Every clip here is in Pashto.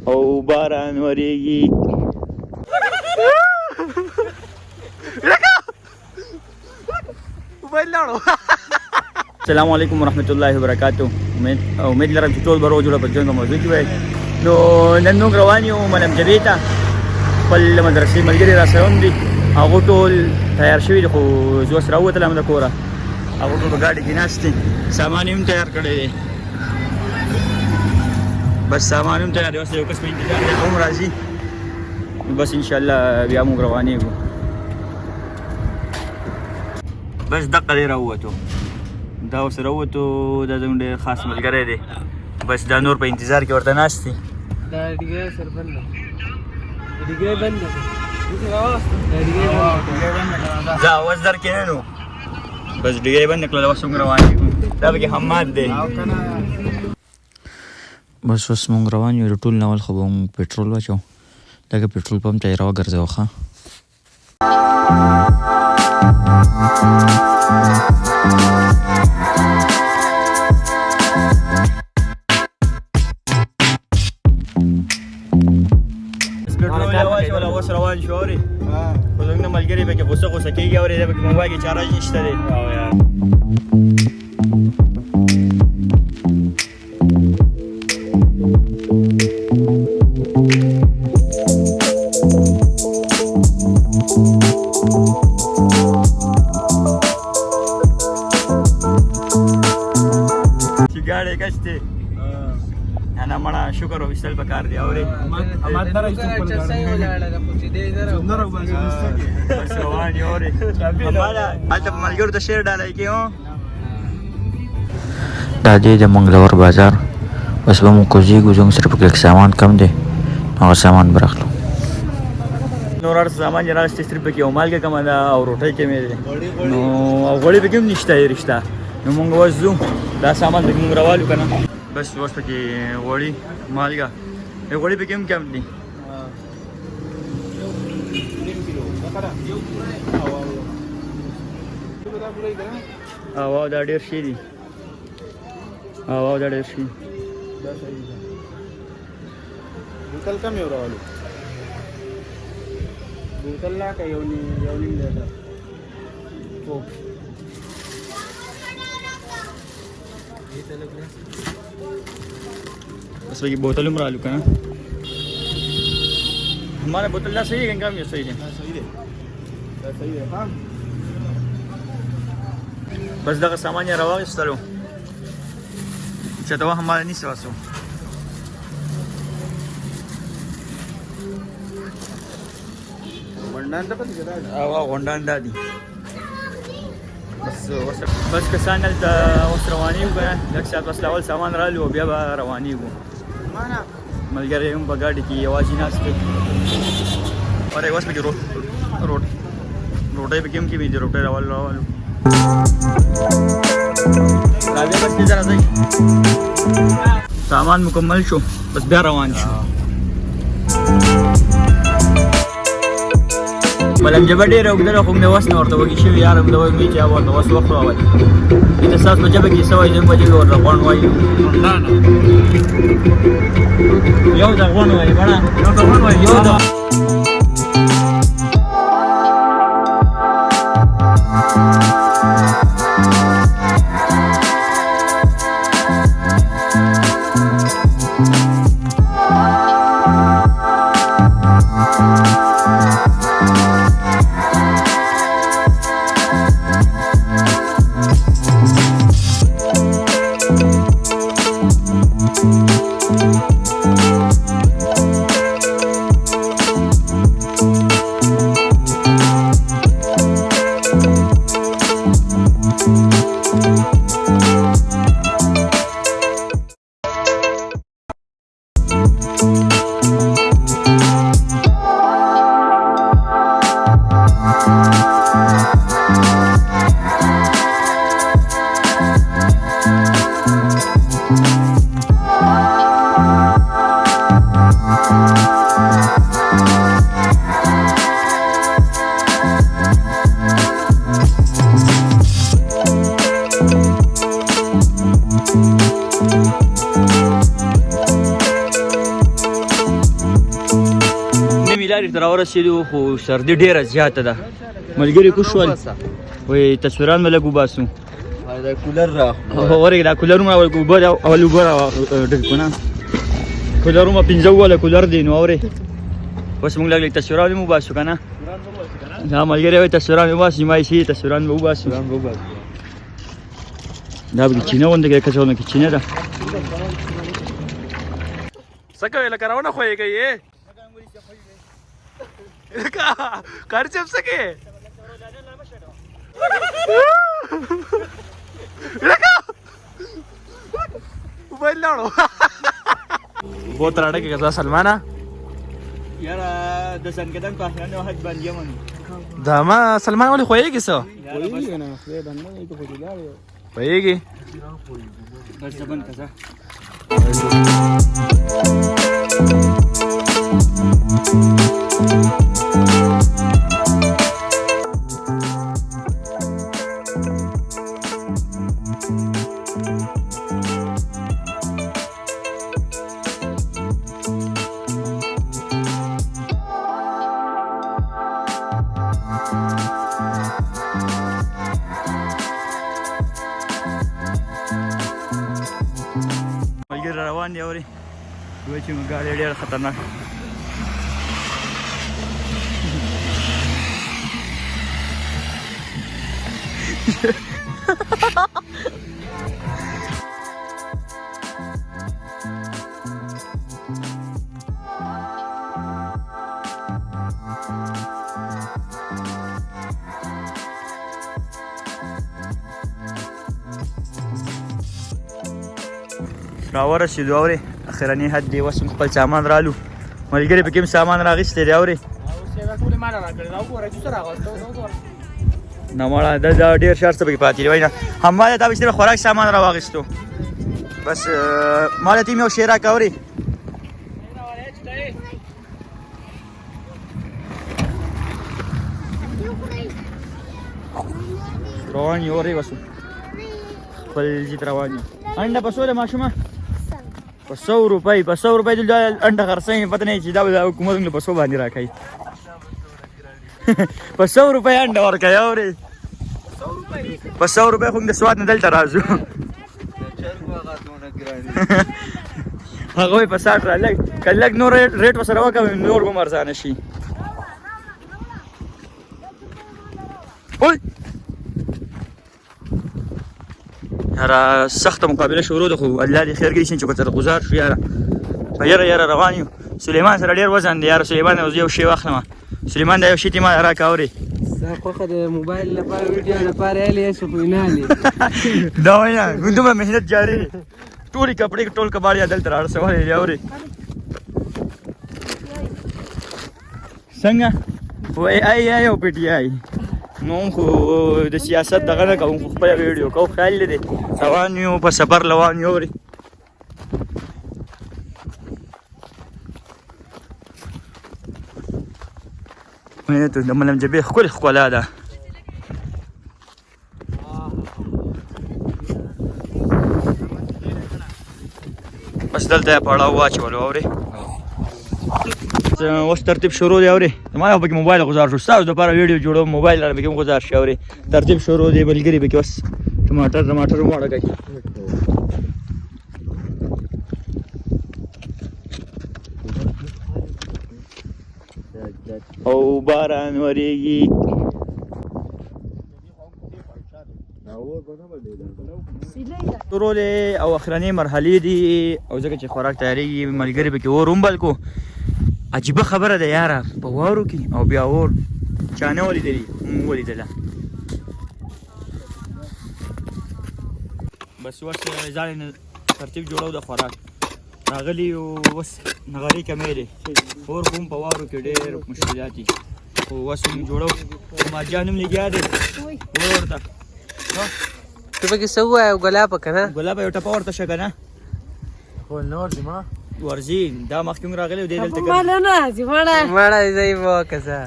او باران وریږي. السلام علیکم ورحمۃ اللہ وبرکاتہ. امید لرم چې ټول به روغ جوړ په ژوند کې موجود وي. نو نن موږ روان یو ملم جبې ته. خپل مدرسې ملګري راسره هم دي، هغه ټول تیار شوي دي، خو زه اوس راووتلم د کوره. هغه ټول په ګاډي کې ناست دي، سامان یې هم تیار کړی دی. بس سامان هم تیار دی، اوس یو کس په انتظار دی، هم راځي. بس انشاءالله بیا موږ روانېږو. بس دقه دی راووتو، دا اوس راووتو. دا زموږ ډېر خاص ملګری دی. بس دا نور په انتظار کې ورته ناست دي. دا ډیګری سر بند ده، ډیګری بند ده، زه اواز درکې نه نو. بس ډیګری بند کړل، اوس موږ روانېږو. دا پکې حماد دی. بس اوس موږ روان یو. د ټول نه اول خو به موږ پټرول واچوو. لږه پټرول پمپ ته یې راوګرځوو. ښه اوس روان شو. اورې خو زموږ نه ملګري پکې غوسه غوسه کېږي. اورې دا پکې موبایل کې چارج نشته دی. چې ګاډی کش دی انا مړه شکر ویستل پکار دی. اورې بس روان یو. اورې هلته په ملګرو ته شعر ډالۍ کې هو. دا دی د منګلور بازار. بس به موږ کوزیږو. زموږ سره پکې لږ سامان کم دی، هغه سامان به راخلو. نور هر سامان یې راغستی، صرف پکې یو مالګه کمه ده او روټۍ کمې دی. نو او غوړي پکې هم نشته یې رشته. نو موږ اوس ځو، دا سامان پکې موږ راوالو که نه. بس اوس پکې غوړي مالګه غوړي پکې هم کم دي. او دا ډېر شي دي. او دا ډېر شي. بوتل کم یو راولو، بوتل لا که یو نیم لیټر. بس پکې بوتل هم رالو که نه. हमारा बोतल ना सही है, गंगा में सही है. सही है, सही है. हाँ बस दगा सामान या रवा इस्तालो चतवा हमारे नहीं सवासो. वंडान तो पता चला. आवा वंडान दादी. बस कसान ता اوس رواني وګه لکه سات بس اول سامان رالو بیا به رواني وګو. معنا ملګری هم په ګاډي کې یوازې ناست دی. अरे बस पकि रोटे पे केम की भी रोटे रावल राजे बस जरा सही सामान मुकम्मल शो. बस बिया रवान शो. ملم جبه ډېره اوږده ده، خو مې وس نه ورته وږي شوي. یار همدا وایي چې ورته وس وخت راولي. دلته ستاسو په ژبه کې څه وایي، زموږ په ژبه ورته غوڼ وایي. یو د غوڼ وایي بڼه، یو د غوڼ وایي، یو د تاریخ ته راورسېدو خو سردي ډېره زیاته ده ملګري کوږ شول وایي تصویران به لږ وباسو دا کولر راخلو ورګې دا کولر هم راولګو اوبه اول اوبه ډک کړو نه کولر هم پنځه واله کولر دی نو اورې اوس موږ لږ لږ تصویران هم وباسو که نه دا ملګری وایي تصویران وباسو زما یې تصویران به وباسو دا به کچینه غونډه کې کچونه کچینه ده څه کوې لکه راونه خوېږئ یې کار چپ څه کوې موبایل لاړو بہت راړه کې کزا سلمانه یاره د سنګدن په احیانو حج باندې یمن دا ما سلمان ولې خوېږي څه خوېږي بس زبن کزا ملګري روان دي اورې دوی چې ګاډی ډېر خطرناک راورسېدو اورې اخرني حد دی اوس خپل سامان رالو ملګري پکې هم سامان راغیستی دی اورې نه مړه دا ډېر شار څه پکې پاتې دی وایي نه هماغه تا به صرف خوراک سامان راواغېستو بس ما له تیم یو شی راکړه اورې روان یو اورې وسو خپل ځای ته روان یو انډه په څو ده ماشومه په 100 روپۍ په 100 روپۍ دلته انډه خرڅوي پته نه چې دا به د حکومت موږ په 100 باندې راکوي په 100 روپۍ انډه ورکوي اورې په 100 روپۍ خو موږ د سواد نه دلته راځو هغه وایي په 60 را لږ که لږ نور ریټ ورسره وکړو نور به هم ارزانه شي اوی یاره سخته مقابله شروع ده خو الله دې خیر کړي چې ورته گزار شو یاره په یاره روان یو سلیمان سره ډېر وزن دی یاره سلیمان یو شی واخلم سلیمان دا یو شی ما راکړه اورې ستا خوښه د موبایل لپاره ویډیو لپاره یې شو په وینالې دا وایه دومره محنت جاري ټولې کپړې ټول کباړې دلته راړسولې دي اورې څنګه وایي ای او پی ټي آی نو خو د سیاست دغه نه کوم خو خپله ویډیو کوو خیال دی روان یو په سفر روان یو اورې د ملم جبې ښکلې ښکلا ده بس دلته یې پړاو واچولو اورې اوس ترتیب شروع دی اورې زما یو پکې موبایل غزار شو ستاسو دپاره ویډیو جوړوم موبایل را پکې هم غزار شي اورې ترتیب شروع دی ملګري پکې اوس ټماټر هم واړه کوي او باران ورېږي شروع دی او اخرنۍ مرحلې دي او ځکه چې خوراک تیارېږي ملګري پکې اور هم بل کو عجیبه خبره ده یاره په واورو کې او بیا اور چا نه ولیدلي موږ ولیدله بس اوس ځان ترتیب جوړو د خوراک راغلي اوس نغري کمې دی اور خو هم په واورو کې ډېر مشکلات دي خو اوس موږ جوړو ماجان هم لګیا دی اور ته ته پکې څه ووایه ګلابه که نه ګلابه یو ټپه ورته شه که نه خو نه ورځي ما ورځي دا مخکې موږ راغلي و دی دلته مړه ځای به وکړه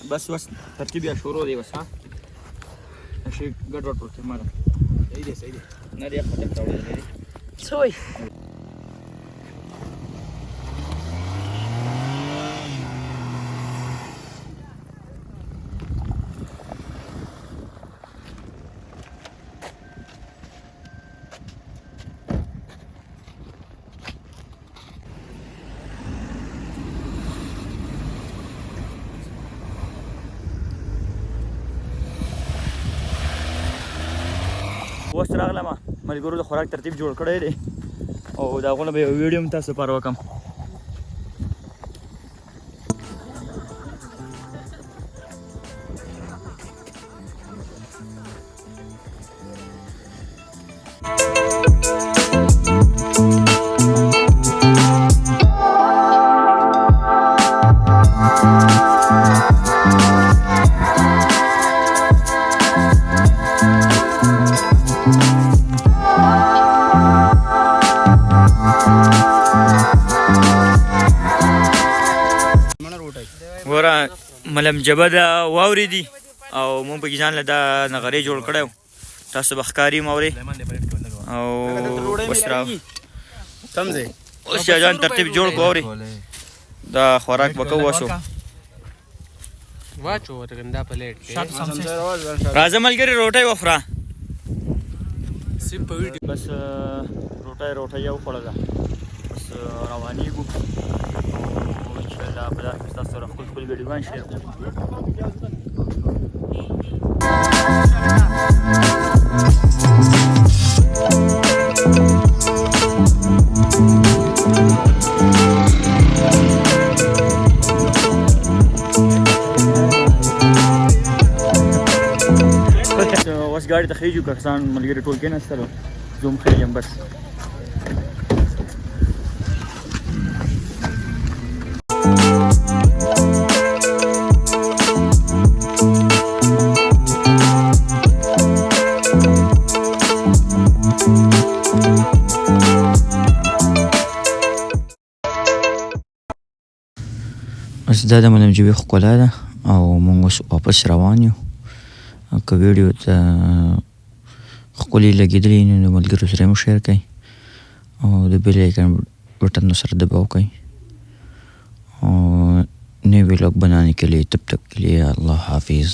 بس اوس ترتیب بیا شروع دی بس ها شي ګډ وډ ورته ماره صحیح دی نه دی خو ته وړاندې څوی اوس راغلم ملګرو د خوراک ترتیب جوړ کړی دی او د هغونه به یو ویډیو هم تاسو لپاره وکړم. ګوره ملم جبه د واورې دي او مونږ پکې ځان له دا نغرې جوړ کړی و، تاسو به ښکاري مورې او اوس اوس ځان ترتیب جوړ کړو اورې دا خوراک به کوو اوسو. راځه ملګري روټۍ وخوره. بس روټۍ یې وخوړله، بس روانېږو انشاءالله په دغه کې ستاسو سره خپل ویډیوګان شیر کړو. اوس ګاډي ته خېږو کسان ملګري ټول کېناستل، زه هم خېږم بس. اوس دا د ملم جبې ښکلا ده او موږ اوس واپس روان یو. که ویډیو ته ښکلې لګېدلې نو د ملګرو سره مو شیر کړئ او د بیل آیکن بٹن سره دباؤ کړئ और नए व्लॉग बनाने के लिए तब तक के लिए अल्लाह हाफिज़.